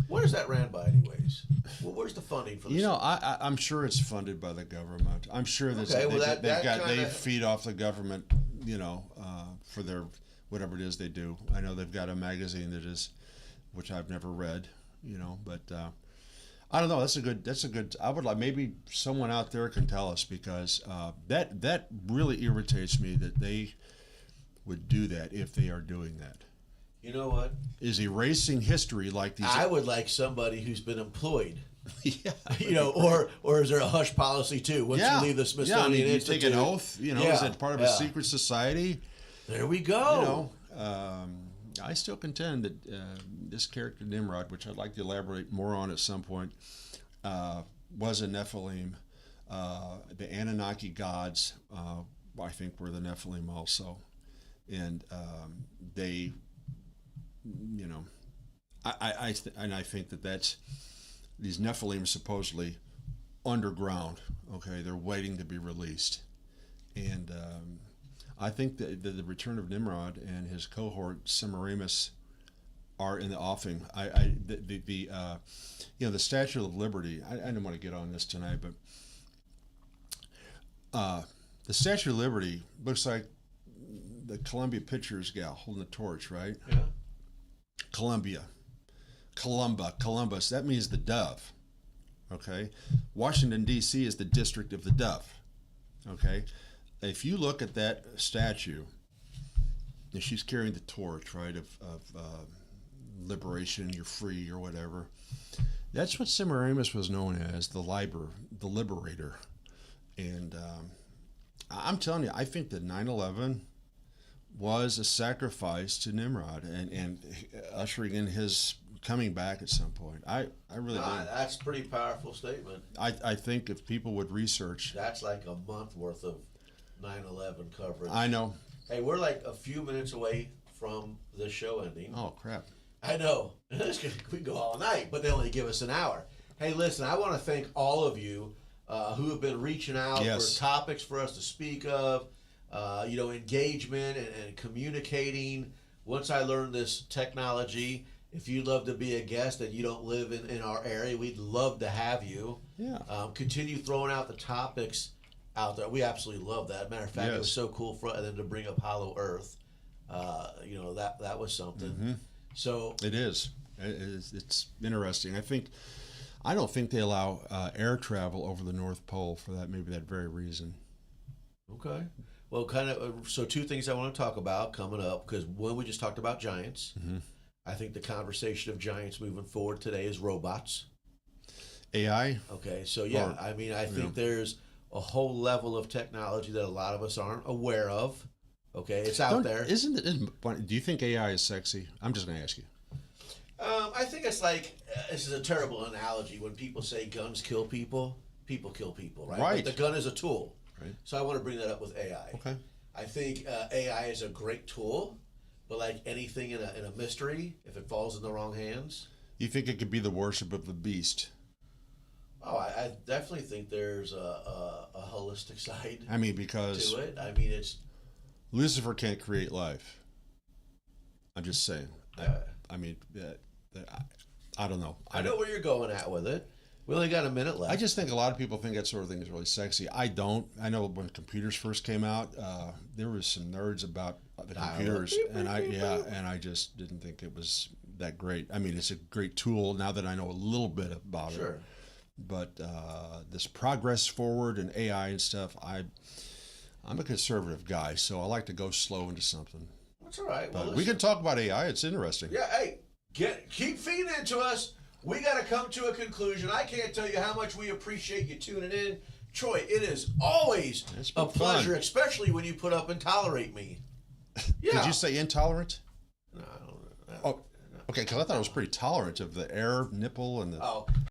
Where is that ran by, anyways? Well, where's the funding for this? You know, I'm sure it's funded by the government. I'm sure that they feed off the government, you know, for their whatever it is they do. I know they've got a magazine that is, which I've never read, you know, but I don't know. That's a good. I would like maybe someone out there can tell us, because that really irritates me that they would do that if they are doing that. You know what? Is erasing history like these. I would like somebody who's been employed. Yeah. You know, or is there a hush policy too? Once you leave the Smithsonian Institute, you take an oath. You know, is it part of a secret society? There we go. You know, I still contend that this character Nimrod, which I'd like to elaborate more on at some point, was a Nephilim. The Anunnaki gods, I think, were the Nephilim also, and they, you know, I think that's these Nephilim supposedly underground. Okay, they're waiting to be released, and I think that the return of Nimrod and his cohort Semiramis are in the offing. The Statue of Liberty. I don't want to get on this tonight, but the Statue of Liberty looks like the Columbia Pictures gal holding the torch, right? Yeah. Columbus. That means the dove. Okay. Washington D.C. is the district of the dove. Okay. If you look at that statue, and she's carrying the torch, right, of liberation, you're free, or whatever. That's what Semiramis was known as, the liberator. And I'm telling you, I think that 9/11 was a sacrifice to Nimrod and ushering in his coming back at some point. I really do. That's a pretty powerful statement. I think if people would research. That's like a month worth of 9/11 coverage. I know. Hey, we're like a few minutes away from the show ending. Oh, crap. I know. We go all night, but they only give us an hour. Hey, listen, I want to thank all of you who have been reaching out for topics for us to speak of, engagement and communicating. Once I learned this technology, if you'd love to be a guest and you don't live in our area, we'd love to have you. Yeah. Continue throwing out the topics out there. We absolutely love that. Matter of fact, it was so cool for them to bring up Hollow Earth. That was something. Mm-hmm. So it is. It's interesting. I don't think they allow air travel over the North Pole for that very reason. Okay. Well, so two things I want to talk about coming up, because one, we just talked about giants. Mm-hmm. I think the conversation of giants moving forward today is robots. AI. Okay. So I think there's a whole level of technology that a lot of us aren't aware of. Okay, it's out there. Do you think AI is sexy? I'm just going to ask you. I think it's like, this is a terrible analogy when people say guns kill people. People kill people, right? Right. But the gun is a tool. Right. So I want to bring that up with AI. Okay. I think AI is a great tool, but like anything in a mystery, if it falls in the wrong hands. You think it could be the worship of the beast? Oh, I definitely think there's a holistic side. I mean, because to it. I mean, it's Lucifer can't create life. I'm just saying. I don't know. I know where you're going at with it. We only got a minute left. I just think a lot of people think that sort of thing is really sexy. I don't. I know when computers first came out, there was some nerds about the computers, and I just didn't think it was that great. I mean, it's a great tool now that I know a little bit about it. But this progress forward and AI and stuff, I'm a conservative guy, so I like to go slow into something. That's all right. But we can talk about AI. It's interesting. Yeah, hey, keep feeding into us. We got to come to a conclusion. I can't tell you how much we appreciate you tuning in. Troy, it is always a pleasure, especially when you put up and tolerate me. Yeah. Did you say intolerant? No, I don't know. Oh, okay, because I thought it was pretty tolerant of the air nipple and the... Oh,